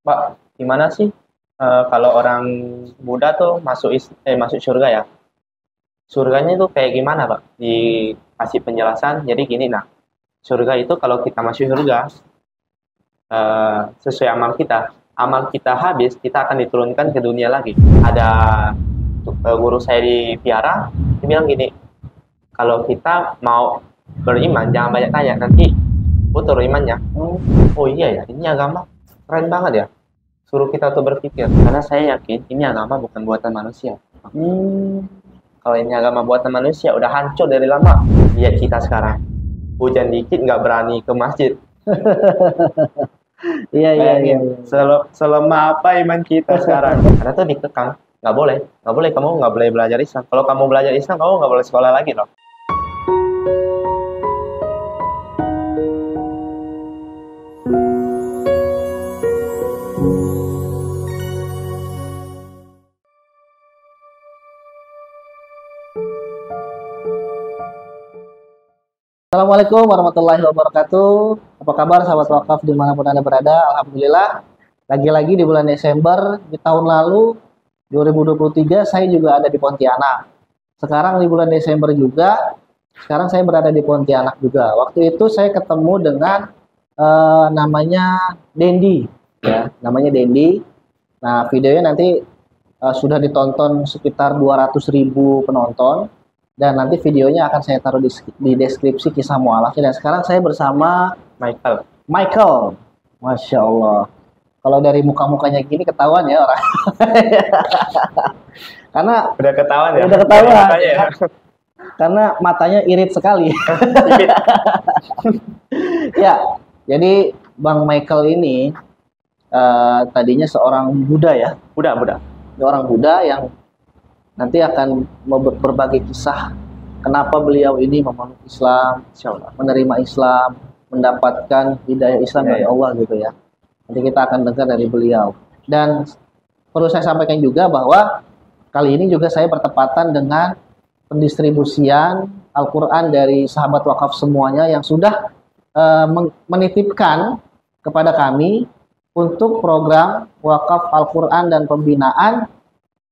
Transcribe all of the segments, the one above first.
Pak, gimana sih kalau orang Buddha tuh masuk surga ya? Surganya itu kayak gimana, Pak? Dikasih penjelasan. Jadi gini, nah, surga itu kalau kita masuk surga sesuai amal kita. Amal kita habis, kita akan diturunkan ke dunia lagi. Ada guru saya di Piara, dia bilang gini, kalau kita mau beriman, jangan banyak tanya, nanti putur imannya. Oh iya ya, ini agama keren banget ya. Suruh kita tuh berpikir, karena saya yakin ini agama bukan buatan manusia. Kalau ini agama buatan manusia udah hancur dari lama. Lihat kita sekarang, hujan dikit nggak berani ke masjid. Iya, iya, iya. Selemah apa iman kita sekarang. Karena tuh dikekang, nggak boleh kamu nggak boleh belajar Islam. Kalau kamu belajar Islam, kamu nggak boleh sekolah lagi loh. Assalamualaikum warahmatullahi wabarakatuh. Apa kabar sahabat wakaf dimanapun Anda berada? Alhamdulillah, lagi-lagi di bulan Desember di tahun lalu 2023 saya juga ada di Pontianak. Sekarang di bulan Desember juga, sekarang saya berada di Pontianak juga. Waktu itu saya ketemu dengan namanya Dendi, ya, namanya Dendi. Nah, videonya nanti sudah ditonton sekitar 200.000 penonton. Dan nanti videonya akan saya taruh di deskripsi kisah mualafnya. Dan sekarang saya bersama Michael. Masya Allah. Kalau dari muka-mukanya gini ketahuan ya orang. Karena Udah ketahuan ya? udah ketahuan. Ya. Karena matanya irit sekali. Ya, jadi Bang Michael ini tadinya seorang Buddha ya. Buddha. Orang Buddha yang nanti akan berbagi kisah kenapa beliau ini memeluk Islam, menerima Islam, mendapatkan hidayah Islam dari Allah gitu ya. Nanti kita akan dengar dari beliau. Dan perlu saya sampaikan juga bahwa kali ini juga saya bertepatan dengan pendistribusian Al-Quran dari sahabat wakaf semuanya yang sudah menitipkan kepada kami untuk program wakaf Al-Quran dan pembinaan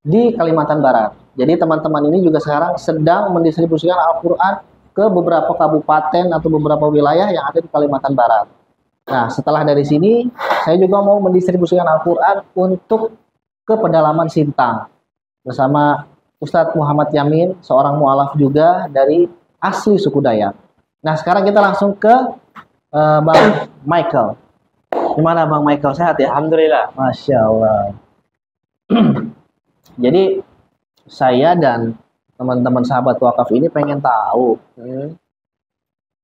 di Kalimantan Barat. Jadi teman-teman ini juga sekarang sedang mendistribusikan Al-Quran ke beberapa kabupaten atau beberapa wilayah yang ada di Kalimantan Barat. Nah, setelah dari sini, saya juga mau mendistribusikan Al-Quran untuk ke pedalaman Sintang bersama Ustadz Muhammad Yamin, seorang mu'alaf juga dari asli suku Dayak. Nah, sekarang kita langsung ke Bang Michael. Gimana Bang Michael, sehat ya? Alhamdulillah. Masya Allah. Jadi saya dan teman-teman sahabat wakaf ini pengen tahu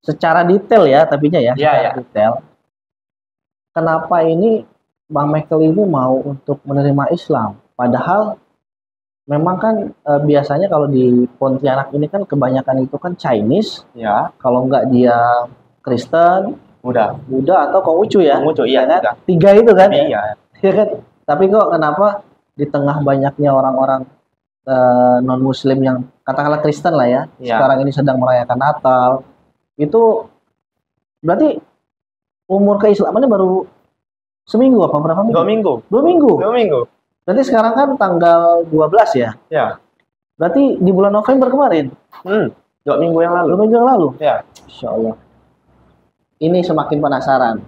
secara detail ya, tapinya ya, secara detail. Kenapa ini Bang Michael ini mau untuk menerima Islam? Padahal memang kan biasanya kalau di Pontianak ini kan kebanyakan itu kan Chinese, ya. Kalau enggak dia Kristen, Buddha atau Konghucu ya. Konghucu, iya kan? Tiga itu kan? Iya. Ya kan? Tapi kok kenapa di tengah banyaknya orang-orang non Muslim yang katakanlah Kristen lah ya, sekarang ini sedang merayakan Natal, itu berarti umur keislamannya baru seminggu apa berapa minggu? 2 minggu. Berarti sekarang kan tanggal 12 ya? Ya. Berarti di bulan November kemarin? 2 minggu yang lalu. 2 minggu yang lalu? Ya. Insya Allah. Ini semakin penasaran.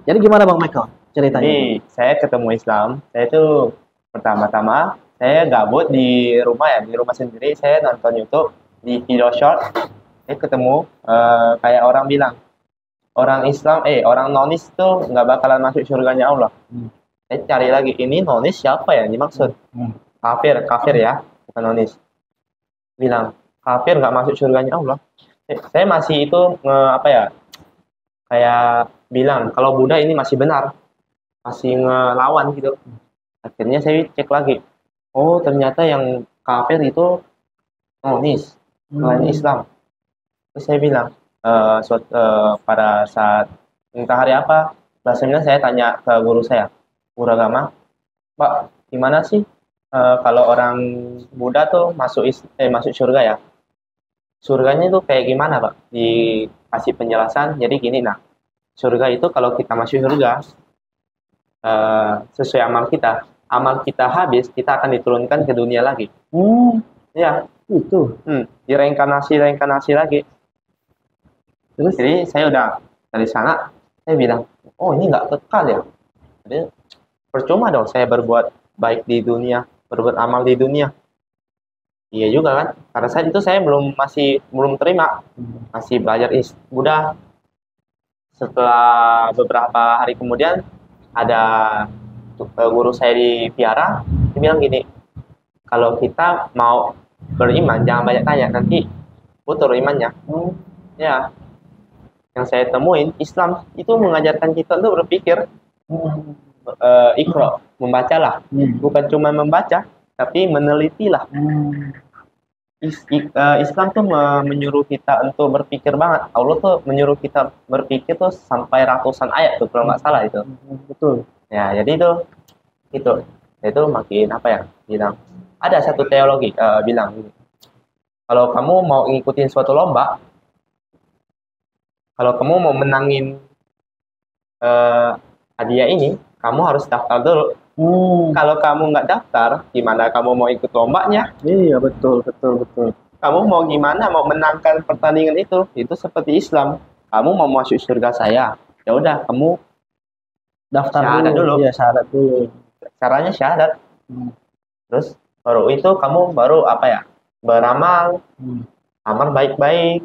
Jadi gimana Bang Michael ceritanya? Jadi saya ketemu Islam, saya itu pertama-tama saya gabut di rumah sendiri, saya nonton YouTube di video short, saya ketemu kayak orang bilang orang nonis tuh nggak bakalan masuk surganya Allah. Saya cari lagi, ini nonis siapa ya dimaksud? Kafir ya, bukan nonis. Bilang kafir nggak masuk surganya Allah. Saya masih itu kayak bilang kalau Buddha ini masih benar, masih ngelawan gitu. Akhirnya saya cek lagi, oh ternyata yang kafir itu nonis selain Islam. Terus saya bilang pada saat entah hari apa, bahasanya saya tanya ke guru saya, guru agama, Pak, gimana sih kalau orang Buddha tuh masuk surga ya? Surganya itu kayak gimana Pak? Dikasih penjelasan. Jadi gini, nah, surga itu kalau kita masuk surga, sesuai amal kita. Amal kita habis, kita akan diturunkan ke dunia lagi. Ya, Itu. direinkarnasi lagi. Terus? Jadi saya udah dari sana, saya bilang, oh ini nggak kekal ya. Jadi percuma dong saya berbuat baik di dunia, berbuat amal di dunia. Iya juga kan, pada saat itu saya masih belum terima, masih belajar Buddha. Setelah beberapa hari kemudian ada guru saya di Piara, dia bilang gini, kalau kita mau beriman jangan banyak tanya, nanti putus imannya. Ya, yang saya temuin Islam itu mengajarkan kita untuk berpikir, ikro, membacalah, bukan cuma membaca, tapi menelitilah. Islam tuh menyuruh kita untuk berpikir banget. Allah tuh menyuruh kita berpikir tuh sampai ratusan ayat tuh kalau nggak salah itu. Betul. Ya, jadi itu makin apa ya? Bilang ada satu teologi bilang gini, kalau kamu mau ngikutin suatu lomba, kalau kamu mau menangin hadiah ini, kamu harus daftar dulu. Kalau kamu nggak daftar, gimana kamu mau ikut lombanya? Iya, betul. Kamu mau gimana mau menangkan pertandingan itu? Itu seperti Islam. Kamu mau masuk surga saya, ya udah kamu Daftar syahadat dulu. Iya, syahadat dulu. Caranya syahadat. Terus baru itu kamu baru apa ya? Beramal, amal baik-baik.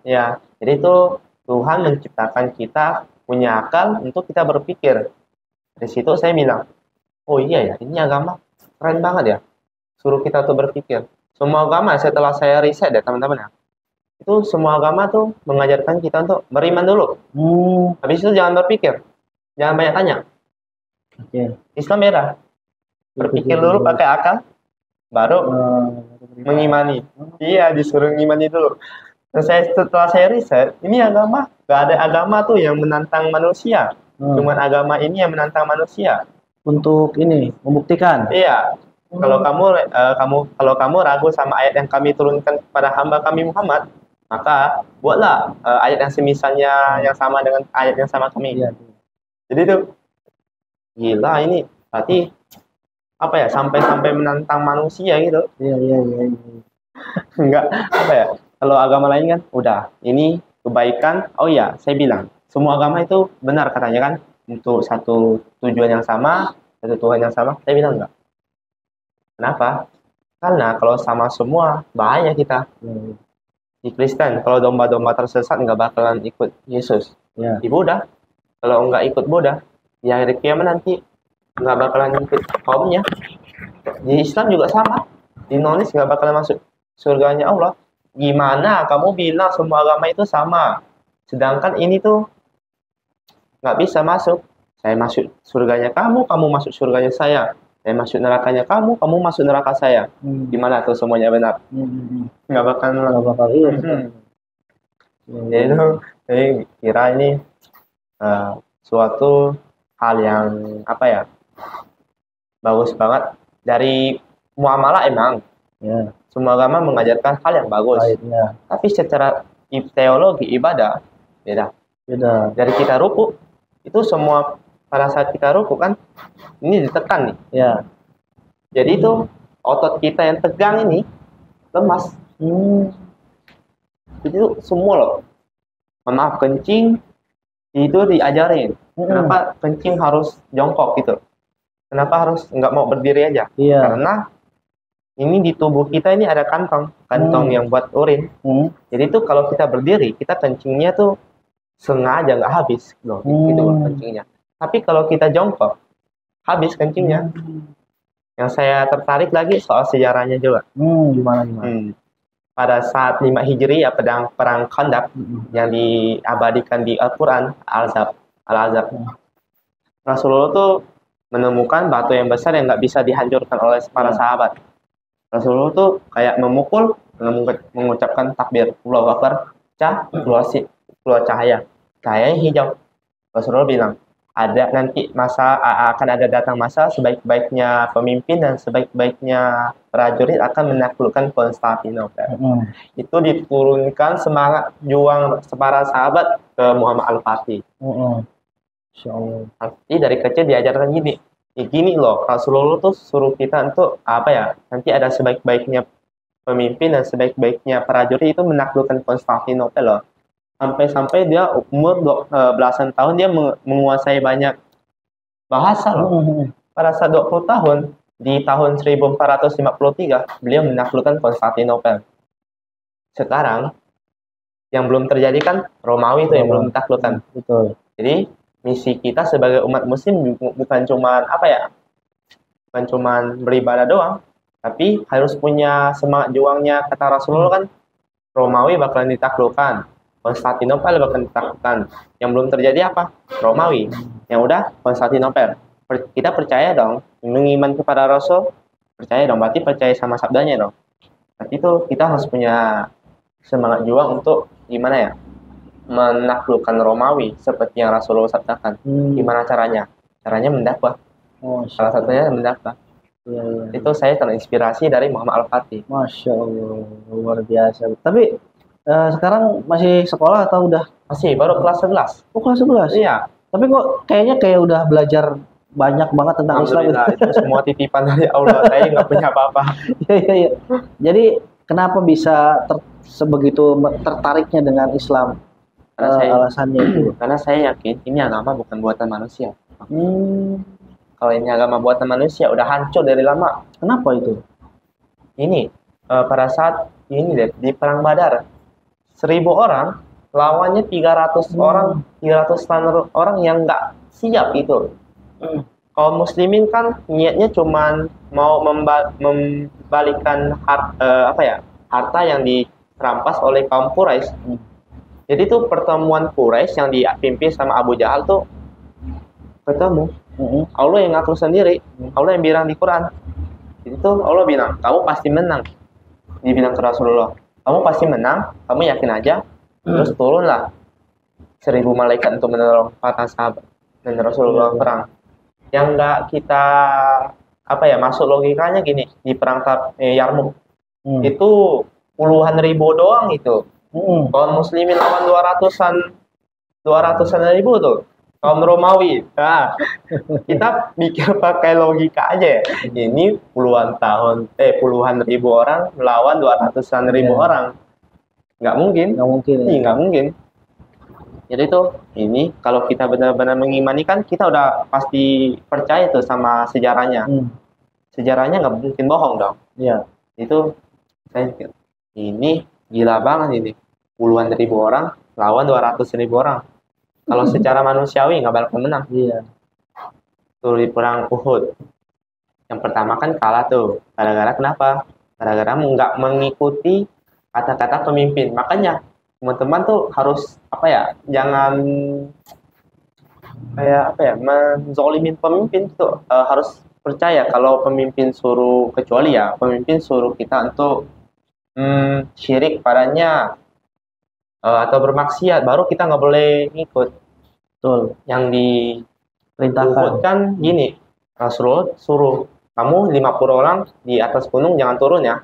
Ya, jadi itu Tuhan menciptakan kita punya akal untuk kita berpikir. Dari situ saya bilang, oh iya ya, ini agama keren banget ya. Suruh kita tuh berpikir. Semua agama setelah saya riset ya teman-teman ya, itu semua agama tuh mengajarkan kita untuk beriman dulu. Habis itu jangan berpikir, jangan banyak tanya. Islam beda. Berpikir dulu pakai akal, baru mengimani. Iya, disuruh mengimani dulu. Dan setelah saya riset, ini agama, gak ada agama tuh yang menantang manusia. Cuman agama ini yang menantang manusia. Untuk ini membuktikan. Iya. Kalau kamu ragu sama ayat yang kami turunkan kepada hamba kami Muhammad, maka buatlah ayat yang semisalnya yang sama dengan ayat yang sama kami. Iya. Jadi itu gila ini. Berarti apa ya, sampai menantang manusia gitu. Iya. Enggak apa ya, kalau agama lain kan udah ini kebaikan. Oh iya, saya bilang semua agama itu benar katanya kan, untuk satu tujuan yang sama, satu Tuhan yang sama. Saya bilang enggak. Kenapa? Karena kalau sama semua bahaya kita. Di Kristen kalau domba-domba tersesat nggak bakalan ikut Yesus. Di Buddha kalau nggak ikut Buddha, di hari kiamat nanti nggak bakalan ikut kaumnya. Di Islam juga sama, di nonis nggak bakalan masuk surganya Allah. Gimana kamu bilang semua agama itu sama, sedangkan ini tuh nggak bisa masuk. Saya masuk surganya kamu masuk surganya saya. Saya masuk nerakanya kamu masuk neraka saya. Gimana tuh semuanya benar? Nggak bakal iya. Jadi itu saya kira ini suatu hal yang apa ya, bagus banget. Dari muamalah emang semua agama mengajarkan hal yang bagus. Tapi secara teologi ibadah beda. Dari kita ruku itu semua, pada saat kita ruku kan ini ditekan nih. Jadi itu otot kita yang tegang ini lemas. Jadi itu semua loh. Maaf, kencing itu diajarin. Kenapa kencing harus jongkok gitu? Kenapa harus nggak mau berdiri aja? Karena ini di tubuh kita ini ada kantong yang buat urin. Jadi itu kalau kita berdiri, kita kencingnya tuh sengaja nggak habis loh, gitu loh kencingnya. Tapi kalau kita jongkok, habis kencingnya. Yang saya tertarik lagi soal sejarahnya juga. Gimana? Pada saat 5 Hijri ya, perang Khandaq yang diabadikan di Al-Quran, Al-Azab. Rasulullah tuh menemukan batu yang besar yang nggak bisa dihancurkan oleh para sahabat. Rasulullah tuh kayak mengucapkan takbir, Allahu Akbar, keluar cahaya hijau. Rasulullah bilang, akan ada datang masa sebaik-baiknya pemimpin dan sebaik-baiknya prajurit akan menaklukkan Konstantinopel. Itu diturunkan semangat juang para sahabat ke Muhammad Al-Fatih. Masya Allah. Jadi dari kecil diajarkan gini, ya gini loh, Rasulullah tuh suruh kita untuk apa ya? Nanti ada sebaik-baiknya pemimpin dan sebaik-baiknya prajurit itu menaklukkan Konstantinopel loh. Sampai-sampai dia umur belasan tahun dia menguasai banyak bahasa loh. Pada saat 20 tahun, di tahun 1453, beliau menaklukkan Konstantinopel. Sekarang, yang belum terjadi kan Romawi itu yang belum ditaklukkan. Betul. Jadi, misi kita sebagai umat muslim bukan cuma apa ya? Bukan cuma beribadah doang, tapi harus punya semangat juangnya. Kata Rasulullah kan, Romawi bakalan ditaklukkan, Konstantinopel bakalan ditaklukkan. Yang belum terjadi apa? Romawi. Yang udah Konstantinopel. Kita percaya dong, mengiman kepada Rasul, percaya dong, berarti percaya sama sabdanya dong. Berarti itu kita harus punya semangat juang untuk gimana ya, menaklukkan Romawi seperti yang Rasulullah sabdakan. Gimana caranya? Caranya mendakwah. Salah satunya mendakwah. Ya. Itu saya terinspirasi dari Muhammad Al-Fatih. Masya Allah, luar biasa. Tapi sekarang masih sekolah atau udah? Masih, baru kelas 11. Oh, kelas 11? Iya. Tapi kok kayaknya kayak udah belajar banyak banget tentang Islam. Itu semua titipan dari Allah. Saya nggak punya apa-apa. Iya. Jadi kenapa bisa sebegitu tertariknya dengan Islam? Alasannya itu? Karena saya yakin ini agama bukan buatan manusia. Kalau ini agama buatan manusia udah hancur dari lama. Kenapa itu? Ini pada saat ini deh di perang Badar, 1000 orang lawannya 300 orang, 300 orang yang nggak siap itu. Kaum muslimin kan niatnya cuman mau membalikan harta yang dirampas oleh kaum Quraisy. Jadi tuh pertemuan Quraisy yang dipimpin sama Abu Jahal tuh ketemu. Allah yang ngatur sendiri, Allah yang bilang di Quran. Jadi tuh Allah bilang, kamu pasti menang. Dibilang ke Rasulullah, kamu pasti menang, kamu yakin aja. Terus turunlah 1000 malaikat untuk menolong para sahabat dan Rasulullah perang. Yang nggak kita masuk logikanya gini, di perang Yarmuk itu puluhan ribu doang itu. Kaum muslimin lawan 200-an ribu tuh. Kaum Romawi. Nah, kita mikir pakai logika aja ya. Ini puluhan ribu orang melawan 200-an ribu orang. Nggak mungkin. Nggak mungkin. Jadi itu ini kalau kita benar-benar mengimani kan kita udah pasti percaya tuh sama sejarahnya. Sejarahnya nggak mungkin bohong dong. Iya. Itu saya pikir ini gila banget ini. Puluhan ribu orang lawan 200.000 orang. Kalau secara manusiawi nggak bakal menang. Iya. Tuh di perang Uhud. Yang pertama kan kalah tuh. Gara-gara kenapa? Gara-gara nggak mengikuti kata-kata pemimpin. Makanya teman-teman tuh harus jangan menzolimin pemimpin tuh. Harus percaya kalau pemimpin suruh, kecuali ya pemimpin suruh kita untuk syirik padanya atau bermaksiat, baru kita nggak boleh ngikut. Betul. Yang diperintahkan kan gini, Rasulullah suruh kamu 50 orang di atas gunung jangan turun ya.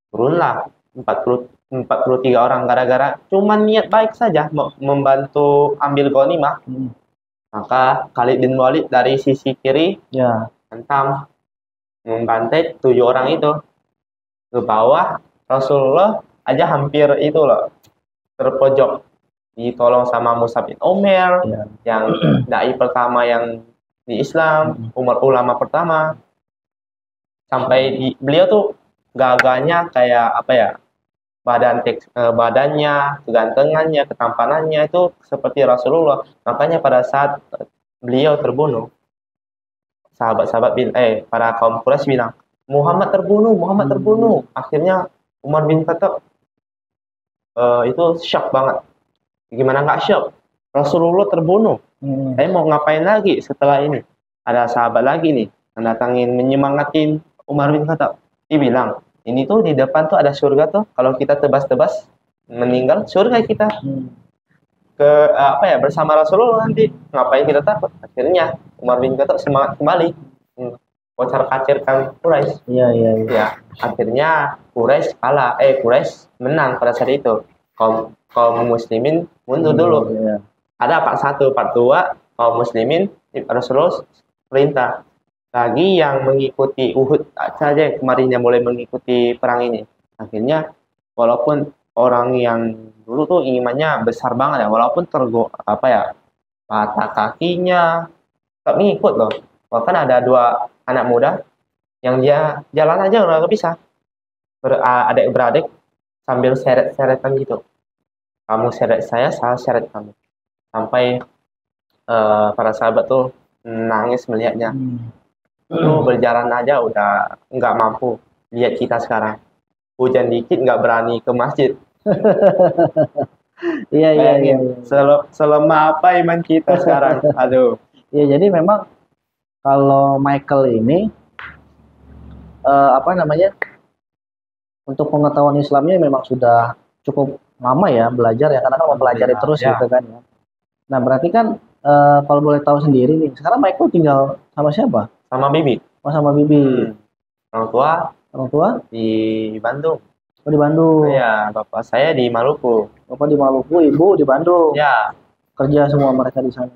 Turunlah 43 orang gara-gara cuman niat baik saja membantu ambil ghanimah. Maka Khalid bin Walid dari sisi kiri hantam membantai 7 orang itu ke bawah. Rasulullah aja hampir itu loh terpojok, ditolong sama Mus'ab bin Umair yang dai pertama yang di Islam, ulama pertama. Sampai beliau tuh gagahnya kayak badannya, kegantengannya, ketampanannya itu seperti Rasulullah. Makanya pada saat beliau terbunuh, para kaum Quraisy bilang, Muhammad terbunuh. Akhirnya Umar bin Khattab itu shock banget. Gimana nggak shock? Rasulullah terbunuh. Saya mau ngapain lagi setelah ini? Ada sahabat lagi nih yang datangin menyemangatin Umar bin Khattab. Dia bilang, ini tuh di depan tuh ada surga tuh. Kalau kita tebas-tebas meninggal, surga kita. Bersama Rasulullah nanti. Ngapain kita takut? Akhirnya Umar bin Khattab semangat kembali. Kocar-kacirkan Quraisy. Iya. Akhirnya Quraisy kalah. Quraisy menang pada saat itu. Kaum muslimin mundur dulu. Ada part 1, part 2 kaum muslimin Rasulullah perintah. Lagi yang mengikuti Uhud saja kemarin yang boleh mengikuti perang ini. Akhirnya walaupun orang yang dulu tuh imannya besar banget ya, walaupun patah kakinya, tak ngikut loh. Bahkan ada 2 anak muda yang dia jalan aja udah nggak bisa, adik-beradik sambil seret-seretan gitu. Kamu seret saya seret kamu. Sampai para sahabat tuh nangis melihatnya. Itu berjalan aja udah nggak mampu. Lihat kita sekarang. Hujan dikit nggak berani ke masjid. Iya. Selemah apa iman kita sekarang? Aduh. Iya, jadi memang kalau Michael ini untuk pengetahuan Islamnya memang sudah cukup lama ya belajar ya, karena kan mempelajari terus ya. gitu kan ya. Nah berarti kan kalau boleh tahu sendiri nih, sekarang Michael tinggal sama siapa? Sama bibi. Oh, sama bibi. Orang tua di Bandung. Oh, di Bandung. Iya, bapak saya di Maluku. Bapak di Maluku, ibu di Bandung. Ya. Kerja semua mereka di sana.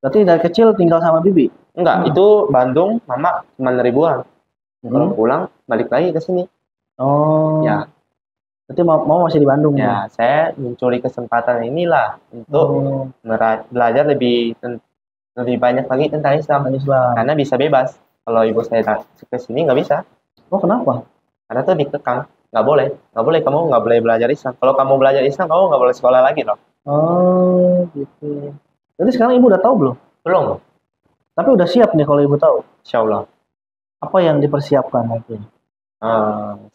Berarti dari kecil tinggal sama bibi? Enggak, itu Bandung, mama cuma ribuan. Kalau pulang balik lagi ke sini. Oh. Ya. Berarti mau masih di Bandung ya? Saya mencuri kesempatan inilah untuk belajar lebih banyak lagi tentang Islam. Karena bisa bebas. Kalau ibu saya ke sini nggak bisa. Oh, kenapa? Karena tuh dikekang. Nggak boleh. Kamu nggak boleh belajar Islam. Kalau kamu belajar Islam, kamu nggak boleh sekolah lagi loh. Oh, gitu. Jadi sekarang ibu udah tahu belum? Belum. Tapi udah siap nih kalau ibu tahu? Insya Allah. Apa yang dipersiapkan nanti?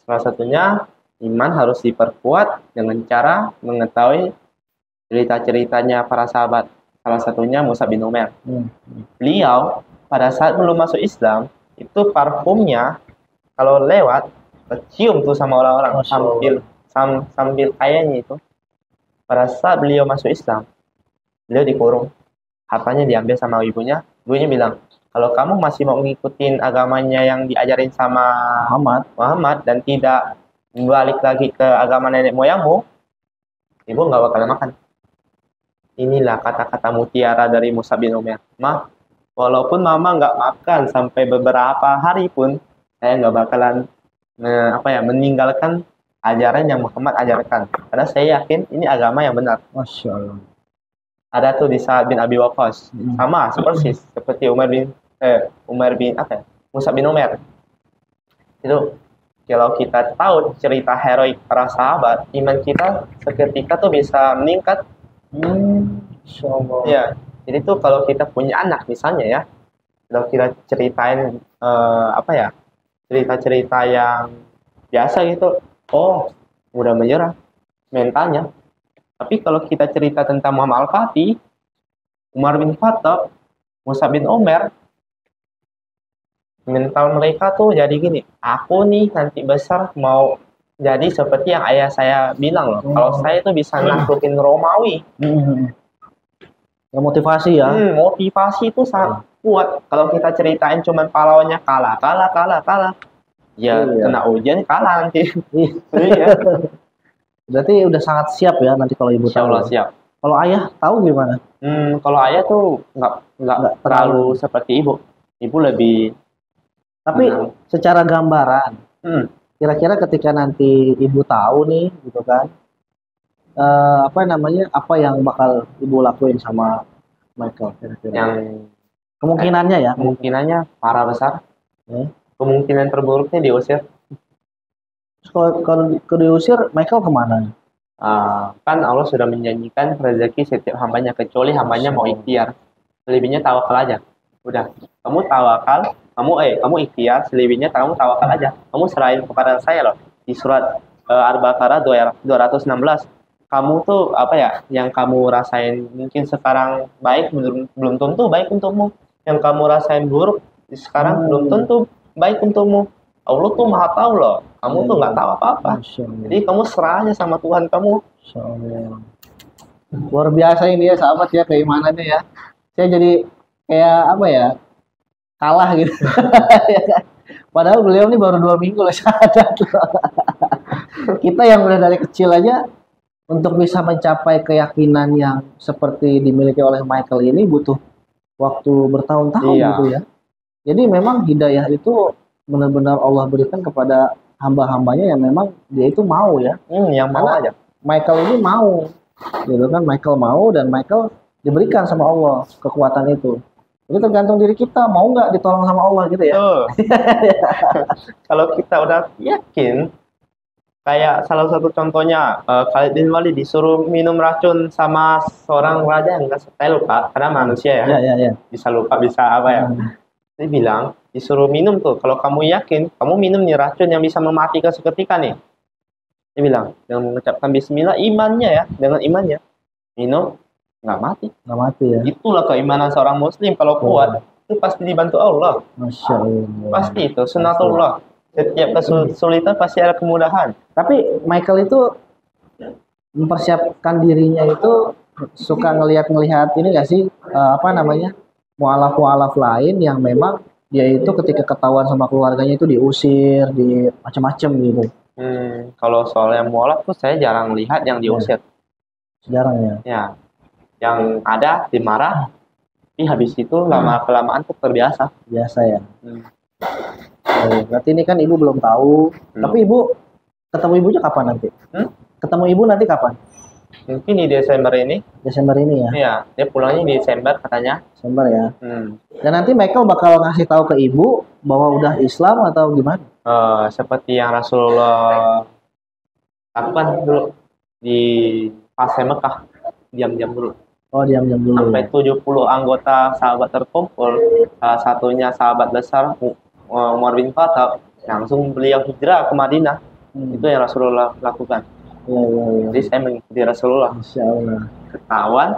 Salah satunya iman harus diperkuat dengan cara mengetahui cerita-ceritanya para sahabat. Salah satunya Mus'ab bin Umair. Beliau pada saat belum masuk Islam itu parfumnya kalau lewat kecium tuh sama orang-orang sambil kayaknya itu. Pada saat beliau masuk Islam, beliau dikurung, hartanya diambil sama ibunya. Ibunya bilang, kalau kamu masih mau ngikutin agamanya yang diajarin sama Muhammad dan tidak balik lagi ke agama nenek moyangmu, ibu nggak bakal makan. Inilah kata-kata mutiara dari Mus'ab bin Umair. Walaupun mama nggak makan sampai beberapa hari pun, saya nggak bakalan meninggalkan ajaran yang Muhammad ajarkan. Karena saya yakin ini agama yang benar. Masya Allah. Ada tuh di Sa'ad bin Abi Waqqas. Sama seperti Mus'ab bin Umair. Itu kalau kita tahu cerita heroik para sahabat, iman kita seketika tuh bisa meningkat. Ya, jadi tuh kalau kita punya anak misalnya ya, kalau kita ceritain cerita-cerita yang biasa gitu, udah menyerah mentalnya. Tapi kalau kita cerita tentang Muhammad Al-Fatih, Umar bin Khattab, Mus'ab bin Umair, mental mereka tuh jadi gini, aku nih nanti besar mau jadi seperti yang ayah saya bilang loh. Kalau saya tuh bisa naklukin Romawi. Motivasi ya? Motivasi itu sangat kuat. Kalau kita ceritain cuman pahlawannya kalah. Ya, kena ujian kalah nanti. Iya. Berarti udah sangat siap ya nanti kalau ibu tahu. Insya Allah siap. Kalau ayah tahu gimana? Kalau ayah tuh nggak terlalu seperti ibu. Ibu lebih. Tapi secara gambaran, kira-kira ketika nanti ibu tahu nih, gitu kan, apa yang bakal ibu lakuin sama Michael kira-kira? Yang kemungkinannya ya? Kemungkinannya parah besar. Kemungkinan terburuknya diusir. Kalau diusir, Michael kemana? Kan Allah sudah menjanjikan rezeki setiap hambanya, kecuali hambanya mau ikhtiar. Selebihnya tawakal aja. Udah, kamu tawakal, kamu ikhtiar, selebihnya kamu tawakal aja. Kamu serahin kepada saya loh. Di surat Al-Baqarah 216. Kamu tuh yang kamu rasain mungkin sekarang baik, belum tentu baik untukmu. Yang kamu rasain buruk sekarang belum tentu baik untukmu. Allah tuh maha tahu loh. Kamu tuh nggak tahu apa-apa. Jadi kamu serah aja sama Tuhan kamu. Luar biasa ini ya sahabat ya keimanannya ya. Saya jadi kayak kalah gitu. Padahal beliau ini baru 2 minggu loh syahadat. Kita yang udah dari kecil aja untuk bisa mencapai keyakinan yang seperti dimiliki oleh Michael ini butuh waktu bertahun-tahun Iya. gitu ya. Jadi memang hidayah itu benar-benar Allah berikan kepada hamba-hambanya yang memang dia itu mau ya. Yang mau Karena aja. Michael ini mau, gitu kan? Michael mau dan Michael diberikan sama Allah kekuatan itu. Jadi tergantung diri kita mau nggak ditolong sama Allah gitu ya. Tuh. Kalau kita udah yakin, kayak salah satu contohnya Khalid bin Walid disuruh minum racun sama seorang raja yang nggak saya lupa karena manusia ya, Ya. bisa lupa bisa apa ya. Dia bilang disuruh minum tuh, kalau kamu yakin kamu minum nih racun yang bisa mematikan seketika nih. Dia bilang dengan mengucapkan Bismillah, dengan imannya minum nggak mati. Nggak mati ya. Itulah keimanan seorang Muslim, kalau kuat itu pasti dibantu Allah. Masya Allah. Pasti itu sunatullah. Setiap kesulitan pasti ada kemudahan. Tapi Michael itu mempersiapkan dirinya itu suka ngelihat ini nggak sih apa namanya mualaf-mualaf lain yang memang dia itu ketika ketahuan sama keluarganya itu diusir, di macam-macam gitu. Kalau soal yang mualaf tuh saya jarang lihat yang diusir. Jarang ya. Ya, yang ada dimarah, tapi habis itu lama kelamaan tuh terbiasa. Biasa ya. Berarti ini kan ibu belum tahu. Tapi ibu ketemu ibunya kapan nanti? Ketemu ibu nanti kapan? Mungkin di Desember ini. Desember ini ya? Iya, dia pulangnya di Desember katanya. Desember ya. Dan nanti Michael bakal ngasih tahu ke ibu bahwa udah Islam atau gimana? Seperti yang Rasulullah lakukan dulu di fase Mekah, diam-diam dulu. Oh, diam-diam dulu. Sampai 70 anggota sahabat terkumpul, salah satunya sahabat besar Umar bin Khattab, langsung beliau hijrah ke Madinah. Itu yang Rasulullah lakukan. Iya. Jadi saya mengikuti Rasulullah. Masya Allah. Ketahuan.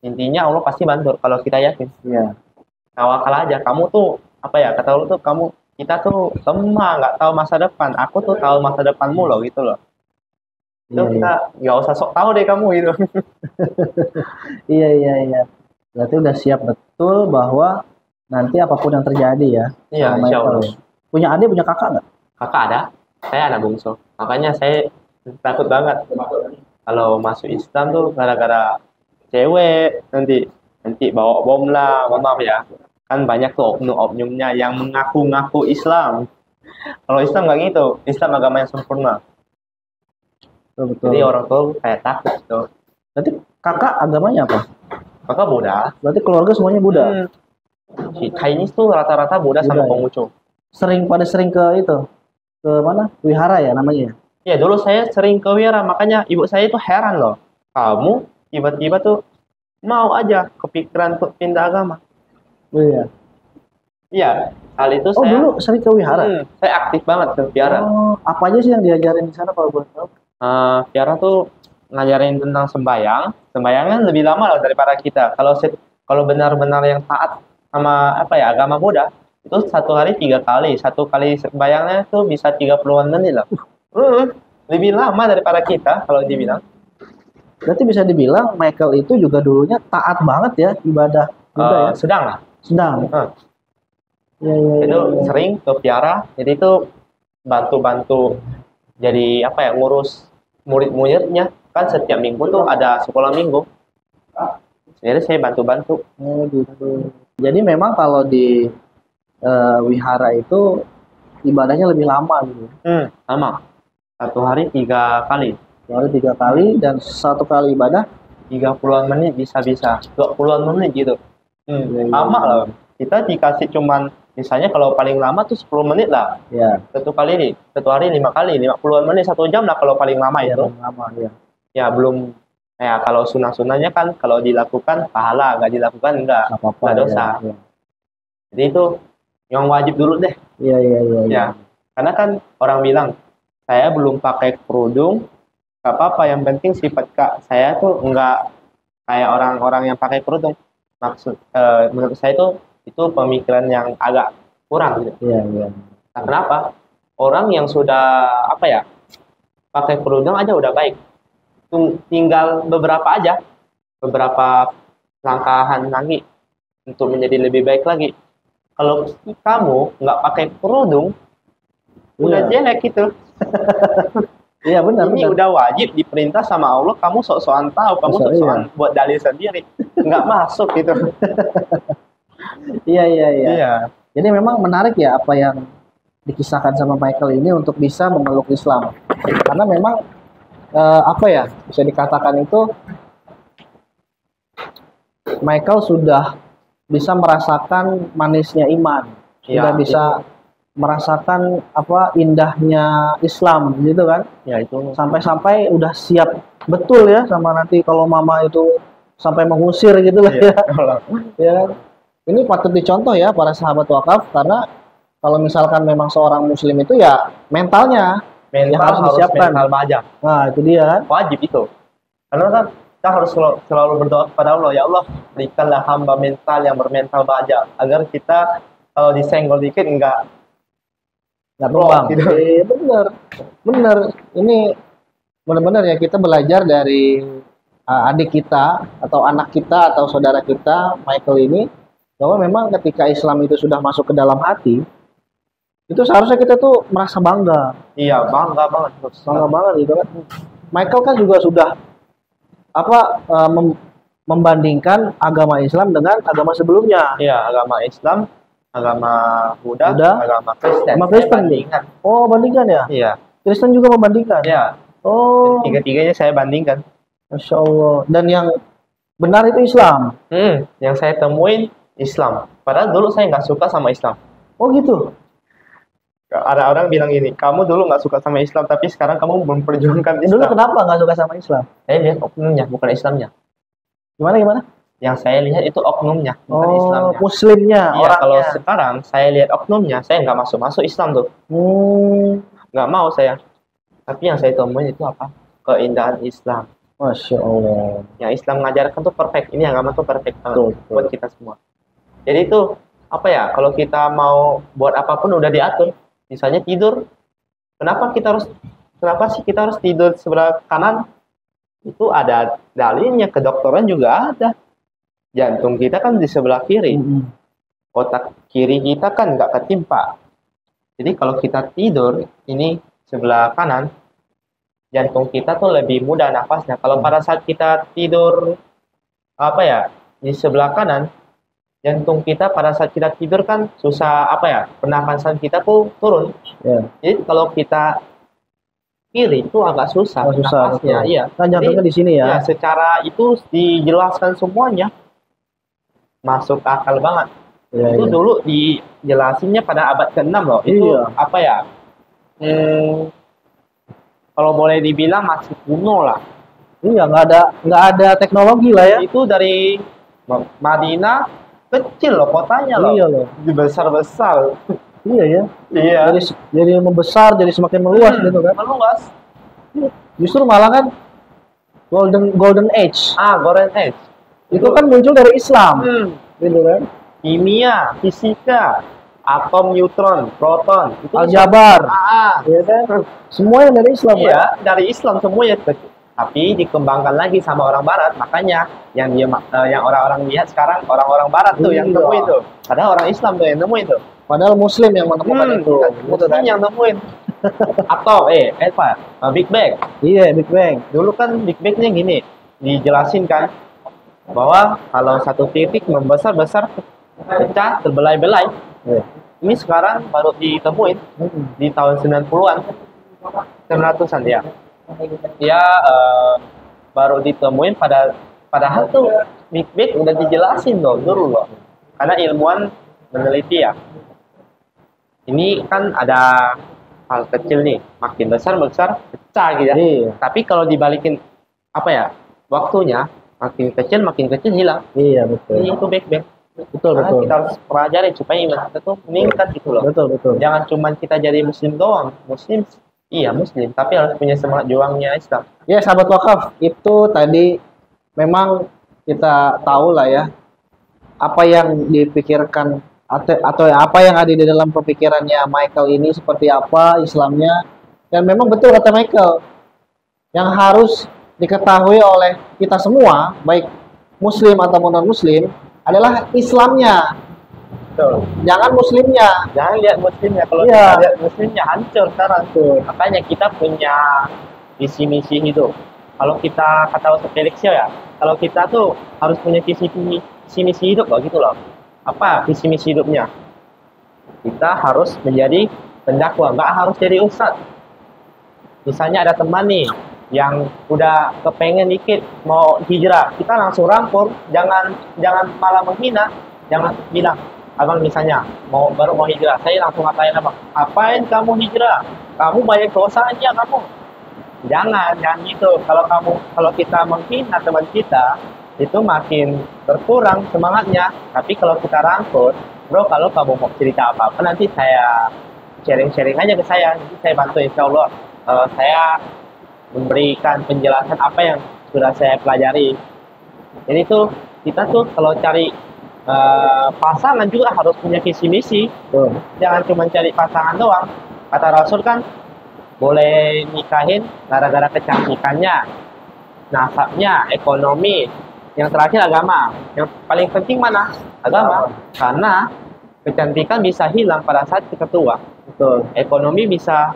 Intinya Allah pasti bantu kalau kita yakin. Iya. Tawakal aja. Kamu tuh apa ya? Kata Allah tuh kita tuh lemah, nggak tahu masa depan. Aku tuh tahu masa depanmu loh, gitu loh. Itu kita nggak usah sok tahu deh kamu gitu. Iya. Berarti udah siap betul bahwa nanti apapun yang terjadi ya. Iya, insya Allah. Punya adik, punya kakak nggak? Kakak ada. Saya anak bungsu. Makanya saya takut banget kalau masuk Islam tuh gara-gara cewek nanti bawa bom lah, maaf ya. Kan banyak tuh oknum-oknumnya yang mengaku-ngaku Islam. Kalau Islam nggak gitu. Islam agama yang sempurna. Betul. Jadi orang tuh kayak takut tuh. Berarti kakak agamanya apa? Kakak Buddha. Berarti keluarga semuanya Buddha. Chinese tuh rata-rata Buddha sama Konghucu. Sering ke itu, ke mana? Wihara ya namanya? Ya dulu saya sering ke wihara, makanya ibu saya itu heran loh. Kamu tiba-tiba tuh mau aja kepikiran untuk pindah agama. Oh iya. Iya, hal itu saya. Dulu sering ke wihara. Saya aktif banget ke wihara. Apa aja sih yang diajarin di sana kalau boleh tahu? Wihara tuh ngajarin tentang sembahyang. Sembahyang kan lebih lama loh daripada kita. Kalau benar-benar yang taat sama agama Buddha, itu 1 hari 3 kali. 1 kali sembahyangnya tuh bisa 30-an menit loh. Lebih lama daripada kita kalau dibilang. Berarti bisa dibilang Michael itu juga dulunya taat banget ya ibadah juga ya? Sedang lah. Sedang. Ya. Itu sering ke wihara, jadi itu bantu-bantu jadi ngurus murid-muridnya. Kan setiap minggu tuh ada sekolah minggu. Jadi saya bantu-bantu. Gitu. Jadi memang kalau di wihara itu ibadahnya lebih lama gitu. Lama. 1 hari 3 kali. 1 hari 3 kali dan 1 kali ibadah 30-an menit bisa-bisa. 20-an menit gitu. Lama lah. Kita dikasih cuman misalnya kalau paling lama tuh 10 menit lah. Ya. 1 hari 5 kali, 50-an menit 1 jam lah kalau paling lama itu. Lama ya. Ya belum kalau sunah-sunahnya kan kalau dilakukan pahala, nggak dilakukan nggak dosa. Ya. Jadi itu yang wajib dulu deh. Iya. Karena kan orang bilang saya belum pakai kerudung, nggak apa-apa. Yang penting sifat saya tuh nggak kayak orang-orang yang pakai kerudung. Menurut saya itu pemikiran yang agak kurang gitu. Iya. Nah, kenapa? Orang yang sudah pakai kerudung aja udah baik. Tinggal beberapa langkahan lagi untuk menjadi lebih baik lagi. Kalau kamu nggak pakai kerudung, udah jelek gitu. Iya benar. Ini udah wajib diperintah sama Allah, kamu sok-sokan tahu, kamu Iya. sok-sokan buat dalil sendiri. Nggak masuk gitu. Iya, iya, iya. Iya. Jadi memang menarik ya apa yang dikisahkan sama Michael ini untuk bisa memeluk Islam. Karena memang apa ya, bisa dikatakan itu Michael sudah bisa merasakan manisnya iman. Sudah Iya, bisa merasakan apa indahnya Islam gitu kan. Ya itu. Sampai-sampai udah siap betul ya sama nanti kalau mama itu sampai mengusir gitu lah Iya. ya. Ya kan? Ini patut dicontoh ya para sahabat wakaf karena kalau misalkan memang seorang muslim itu ya mentalnya Mental yang harus disiapkan. mental baja. Nah, itu dia kan. Wajib itu. Karena kan kita harus selalu berdoa kepada Allah, ya Allah, berikanlah hamba mental yang bermental baja agar kita kalau disenggol dikit enggak Nggak tumbang. gitu. Bener. Bener. Ini benar-benar ya kita belajar dari adik kita atau anak kita atau saudara kita Michael ini bahwa memang ketika Islam itu sudah masuk ke dalam hati itu seharusnya kita tuh merasa bangga Iya, bangga banget. gitu kan. Michael kan juga sudah apa membandingkan agama Islam dengan agama sebelumnya. Iya, agama Islam, agama Buddha, Buddha, agama Kristen. agama Kristen. Bandingkan. Oh, bandingkan ya? Iya, Kristen juga membandingkan. iya. Oh, Tiga-tiganya saya bandingkan. Masya Allah. Dan yang benar itu Islam. Yang saya temuin Islam. Padahal dulu saya nggak suka sama Islam. Oh gitu. Ada orang bilang gini, kamu dulu nggak suka sama Islam, tapi sekarang kamu memperjuangkan Dulu Islam. kenapa nggak suka sama Islam? Saya lihat oknumnya, bukan Islamnya. Gimana? Yang saya lihat itu oknumnya, bukan Oh, Islamnya. Muslimnya, Iya, orangnya. kalau sekarang saya lihat oknumnya, saya nggak masuk Islam tuh. Nggak mau saya. Tapi yang saya temuin itu apa? Keindahan Islam. Masya Allah. Yang Islam mengajarkan tuh perfect. Ini agama tuh perfect banget Betul. buat kita semua. Jadi itu apa ya? Kalau kita mau buat apapun udah diatur. Misalnya tidur, kenapa sih kita harus tidur sebelah kanan? Itu ada dalilnya, kedokteran juga ada. Jantung kita kan di sebelah kiri, otak kiri kita kan nggak ketimpa. Jadi kalau kita tidur ini sebelah kanan, jantung kita tuh lebih mudah nafasnya. Kalau pada saat kita tidur apa ya di sebelah kanan, jantung kita pada saat kita tidur kan susah apa ya, pernapasan kita tuh turun. Ya. Jadi kalau kita kiri itu agak susah Susah. nafasnya. Betul. Iya. Kan jantungnya Jadi, di sini ya. ya secara itu dijelaskan semuanya, masuk akal banget. Iya, Itu iya. dulu dijelasinnya pada abad ke-6 loh. Itu Iya. apa ya? Kalau boleh dibilang masih kuno lah. Iya, nggak ada teknologi lah ya. Itu dari Madinah kecil loh kotanya loh. Iya loh. Besar-besar. Iya ya. Iya. Jadi membesar, jadi semakin meluas gitu kan. Meluas. Justru malah kan golden age Golden Age. itu kan muncul dari Islam, gitu kan. Kimia, fisika, atom, neutron, proton, itu Aljabar, iya. ya kan. Semuanya dari Islam. Kan? Iya, dari Islam semuanya. Tapi dikembangkan lagi sama orang Barat, makanya yang orang-orang lihat sekarang orang-orang Barat tuh yang Iya. nemuin tuh. Padahal orang Islam tuh yang nemuin tuh. Padahal Muslim yang menemukan itu. Gitu Muslim kan? yang nemuin. Atau Big Bang. Iya, Big Bang. Dulu kan Big Bang-nya gini, dijelasin kan bahwa kalau satu titik membesar-besar pecah terbelai-belai. Iya. Ini sekarang baru ditemuin di tahun 90-an. 900-an ya. Dia baru ditemuin padahal tuh Big Bang udah dijelasin loh dulu loh. Karena ilmuwan meneliti ya. Ini kan ada hal kecil nih, makin besar pecah gitu ya. Iya. Tapi kalau dibalikin apa ya? Waktunya makin kecil hilang. Iya, betul. Ini itu Big Bang. Betul, Karena betul. kita harus pelajari supaya iman kita tuh meningkat gitu loh. Betul, betul. Jangan cuma kita jadi muslim doang. Muslim tapi harus punya semangat juangnya Islam. Ya, sahabat wakaf, itu tadi memang kita tahu lah ya apa yang dipikirkan atau apa yang ada di dalam pemikirannya Michael ini seperti apa Islamnya. Dan memang betul kata Michael, yang harus diketahui oleh kita semua, baik muslim atau non muslim, adalah Islamnya. Betul. Jangan muslimnya. Jangan lihat muslimnya, kalau Iya. kita lihat muslimnya hancur sekarang. Makanya kita punya visi misi hidup. Kalau kita kata Ustaz Felix ya, kalau kita tuh harus punya visi misi hidup loh gitu loh. Apa visi misi hidupnya? Kita harus menjadi pendakwah, nggak harus jadi ustaz. Misalnya ada teman nih yang udah kepengen dikit mau hijrah, kita langsung rangkul, jangan malah menghina, jangan bilang, abang misalnya baru mau hijrah, saya langsung ngatain abang, apain kamu hijrah? Kamu banyak dosanya kamu. Jangan gitu. Kalau kita menghina teman kita, itu makin berkurang semangatnya. Tapi kalau kita rangkul, bro, kalau kamu mau cerita apa-apa, nanti saya sharing aja ke saya, nanti saya bantu, insya Allah. Saya memberikan penjelasan apa yang sudah saya pelajari. Jadi tuh kita tuh kalau cari pasangan juga harus punya visi misi. Jangan cuma cari pasangan doang. Kata Rasul kan boleh nikahin gara-gara kecantikannya, nasabnya, ekonomi. Yang terakhir agama. Yang paling penting mana? Agama. Karena kecantikan bisa hilang pada saat kita tua. Betul. Ekonomi bisa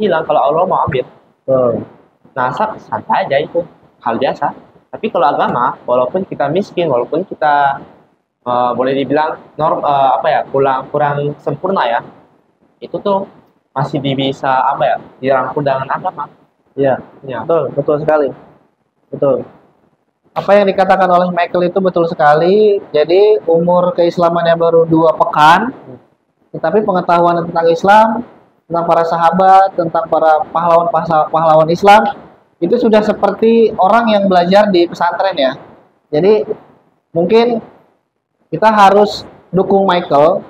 hilang kalau Allah mau ambil. Betul. Nasab santai aja, itu hal biasa. Tapi kalau agama, walaupun kita miskin, walaupun kita boleh dibilang kurang sempurna ya, itu tuh masih bisa dirangkul dengan agama. Iya. Ya. Betul sekali. Betul. Apa yang dikatakan oleh Michael itu betul sekali. Jadi umur keislamannya baru 2 pekan, tetapi pengetahuan tentang Islam, tentang para sahabat, tentang para pahlawan Islam, itu sudah seperti orang yang belajar di pesantren ya. Jadi mungkin kita harus dukung Michael,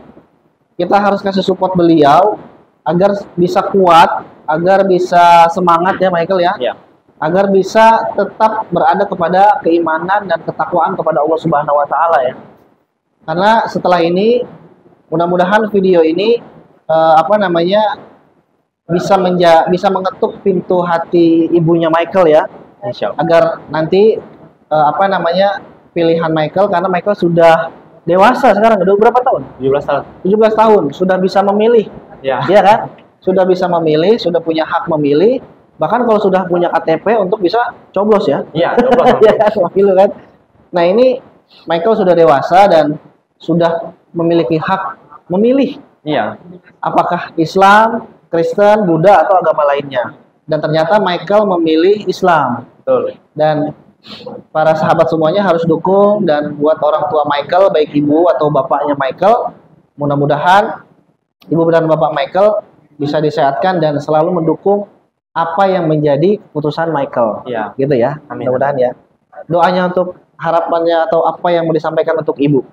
kita harus kasih support beliau agar bisa kuat, agar bisa semangat ya Michael ya. Ya. Agar bisa tetap berada kepada keimanan dan ketakwaan kepada Allah Subhanahu wa taala ya. Karena setelah ini mudah-mudahan video ini bisa mengetuk pintu hati ibunya Michael ya. Insya Allah. Agar nanti pilihan Michael, karena Michael sudah dewasa sekarang, udah berapa tahun? 17 tahun. 17 tahun, sudah bisa memilih. Ya. Iya kan? Sudah bisa memilih, sudah punya hak memilih. Bahkan kalau sudah punya KTP untuk bisa coblos ya. Iya, coblos. Iya kan, wakil kan. Nah, ini Michael sudah dewasa dan sudah memiliki hak memilih. Iya. Apakah Islam, Kristen, Buddha atau agama lainnya. Dan ternyata Michael memilih Islam. Betul. Dan para sahabat semuanya harus dukung, dan buat orang tua Michael, baik ibu atau bapaknya Michael, mudah-mudahan ibu dan bapak Michael bisa disehatkan dan selalu mendukung apa yang menjadi keputusan Michael. Iya. Gitu ya. Amin. Mudah-mudahan ya. Doanya untuk harapannya atau apa yang mau disampaikan untuk ibu.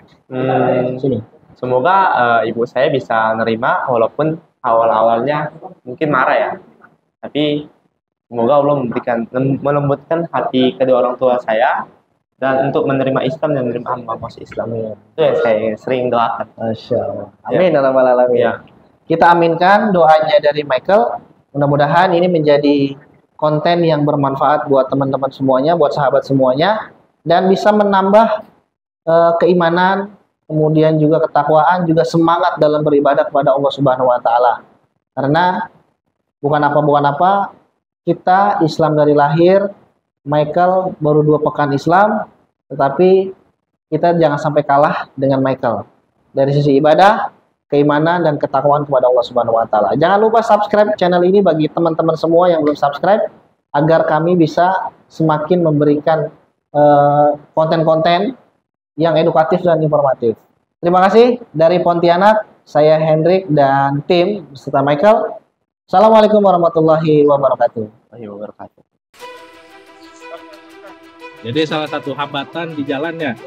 Sini. Semoga ibu saya bisa nerima, walaupun awal-awalnya mungkin marah ya. Tapi semoga Allah melembutkan hati kedua orang tua saya dan untuk menerima Islam dan menerima hamba Islam. Itu yang saya sering doakan. Masya Allah. Amin ya rabbal alamin. Ya. Kita aminkan doanya dari Michael. Mudah-mudahan ini menjadi konten yang bermanfaat buat teman-teman semuanya, buat sahabat semuanya, dan bisa menambah keimanan, kemudian juga ketakwaan, juga semangat dalam beribadah kepada Allah Subhanahu wa taala. Karena bukan apa, kita Islam dari lahir. Michael baru 2 pekan Islam, tetapi kita jangan sampai kalah dengan Michael dari sisi ibadah, keimanan, dan ketakwaan kepada Allah Subhanahu wa taala. Jangan lupa subscribe channel ini bagi teman-teman semua yang belum subscribe, agar kami bisa semakin memberikan konten-konten yang edukatif dan informatif. Terima kasih dari Pontianak, saya Hendrik dan tim beserta Michael. Assalamualaikum warahmatullahi wabarakatuh. Jadi salah satu hambatan di jalannya,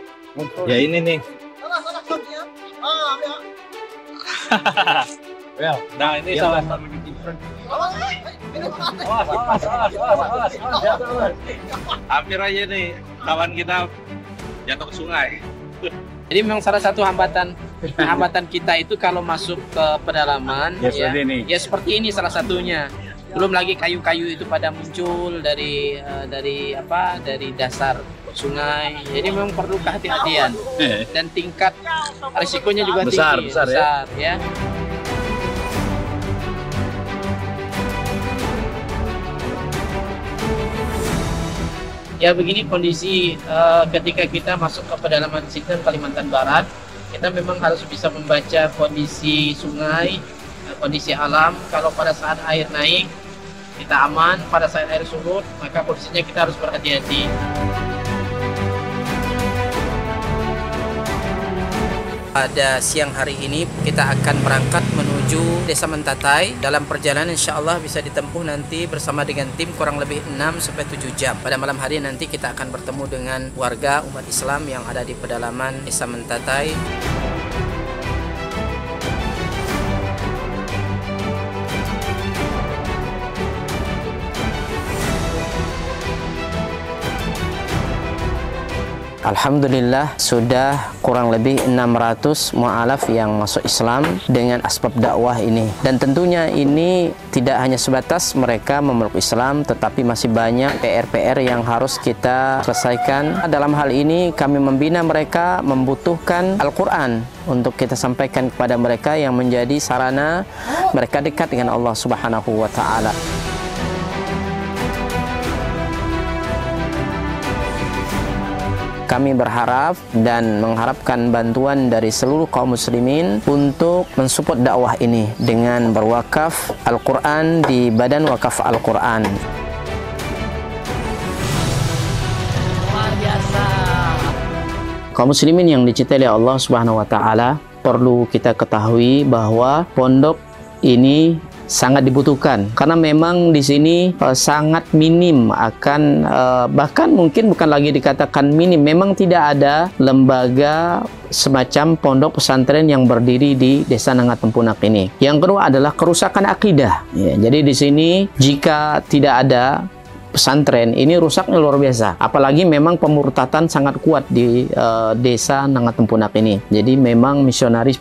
ya ini nih. Nah ini salah satu. Hampir aja nih kawan kita jatuh ke sungai. Jadi memang salah satu hambatan kita itu kalau masuk ke pedalaman Ya, seperti ini. ya seperti ini salah satunya. Belum lagi kayu-kayu itu pada muncul dari dasar sungai. Jadi memang perlu kehati-hatian dan tingkat risikonya juga Besar ya. Ya begini kondisi ketika kita masuk ke pedalaman Sintang, Kalimantan Barat, kita memang harus bisa membaca kondisi sungai, kondisi alam. Kalau pada saat air naik, kita aman. Pada saat air surut, maka posisinya kita harus berhati-hati. Pada siang hari ini kita akan berangkat menuju Desa Mentatai. Dalam perjalanan insya Allah bisa ditempuh nanti bersama dengan tim kurang lebih 6-7 jam. Pada malam hari nanti kita akan bertemu dengan warga umat Islam yang ada di pedalaman Desa Mentatai. Alhamdulillah sudah kurang lebih 600 mu'alaf yang masuk Islam dengan asbab dakwah ini. Dan tentunya ini tidak hanya sebatas mereka memeluk Islam, tetapi masih banyak PR-PR yang harus kita selesaikan. Dalam hal ini kami membina mereka membutuhkan Al-Quran untuk kita sampaikan kepada mereka yang menjadi sarana mereka dekat dengan Allah Subhanahu wa Ta'ala. Kami berharap dan mengharapkan bantuan dari seluruh kaum muslimin untuk mensupport dakwah ini dengan berwakaf Al-Quran di Badan Wakaf Al-Quran. Luar biasa. Kaum muslimin yang dicintai oleh Allah Subhanahu wa Ta'ala, perlu kita ketahui bahwa pondok ini sangat dibutuhkan karena memang di sini sangat minim akan bahkan mungkin bukan lagi dikatakan minim, memang tidak ada lembaga semacam pondok pesantren yang berdiri di Desa Nangatempunak ini. Yang kedua adalah kerusakan akidah. Ya, jadi di sini jika tidak ada pesantren ini rusaknya luar biasa, apalagi memang pemurtatan sangat kuat di Desa Nangatempunak ini. Jadi memang misionaris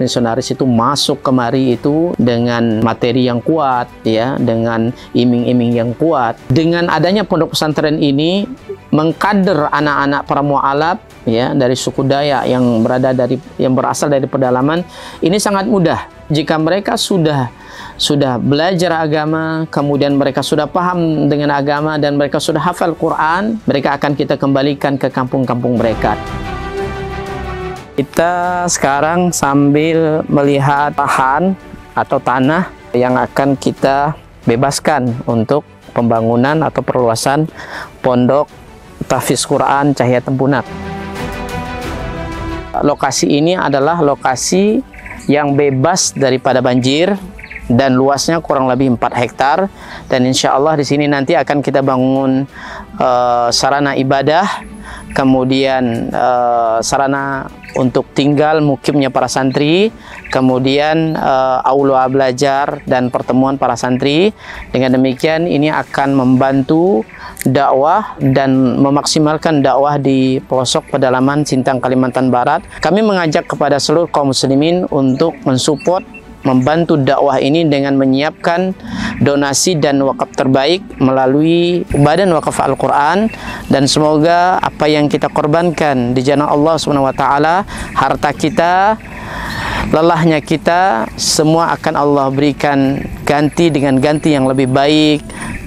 itu masuk kemari itu dengan materi yang kuat, ya, dengan iming-iming yang kuat. Dengan adanya pondok pesantren ini mengkader anak-anak para mu'alaf, ya, dari suku Dayak yang berasal dari pedalaman ini sangat mudah jika mereka sudah belajar agama, kemudian mereka sudah paham dengan agama dan mereka sudah hafal Quran, mereka akan kita kembalikan ke kampung-kampung mereka. Kita sekarang sambil melihat lahan atau tanah yang akan kita bebaskan untuk pembangunan atau perluasan pondok tahfiz Quran Cahaya Tempunak. Lokasi ini adalah lokasi yang bebas daripada banjir dan luasnya kurang lebih 4 hektar, dan insya Allah di sini nanti akan kita bangun sarana ibadah, kemudian sarana untuk tinggal mukimnya para santri, kemudian aula belajar dan pertemuan para santri. Dengan demikian ini akan membantu dakwah dan memaksimalkan dakwah di pelosok pedalaman Sintang, Kalimantan Barat. Kami mengajak kepada seluruh kaum muslimin untuk mensupport, membantu dakwah ini dengan menyiapkan donasi dan wakaf terbaik melalui Badan Wakaf Al-Quran, dan semoga apa yang kita korbankan di jalan Allah Subhanahu wa Ta'ala, harta kita, lelahnya kita, semua akan Allah berikan ganti dengan ganti yang lebih baik,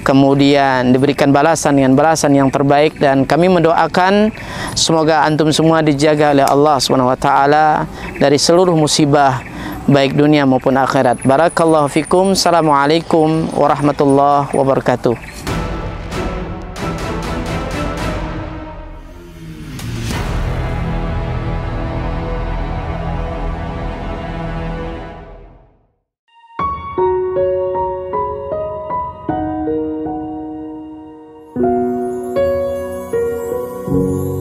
kemudian diberikan balasan dengan balasan yang terbaik. Dan kami mendoakan semoga antum semua dijaga oleh Allah Subhanahu wa Ta'ala dari seluruh musibah baik dunia maupun akhirat. Barakallahu fikum. Assalamualaikum warahmatullahi wabarakatuh. Thank you.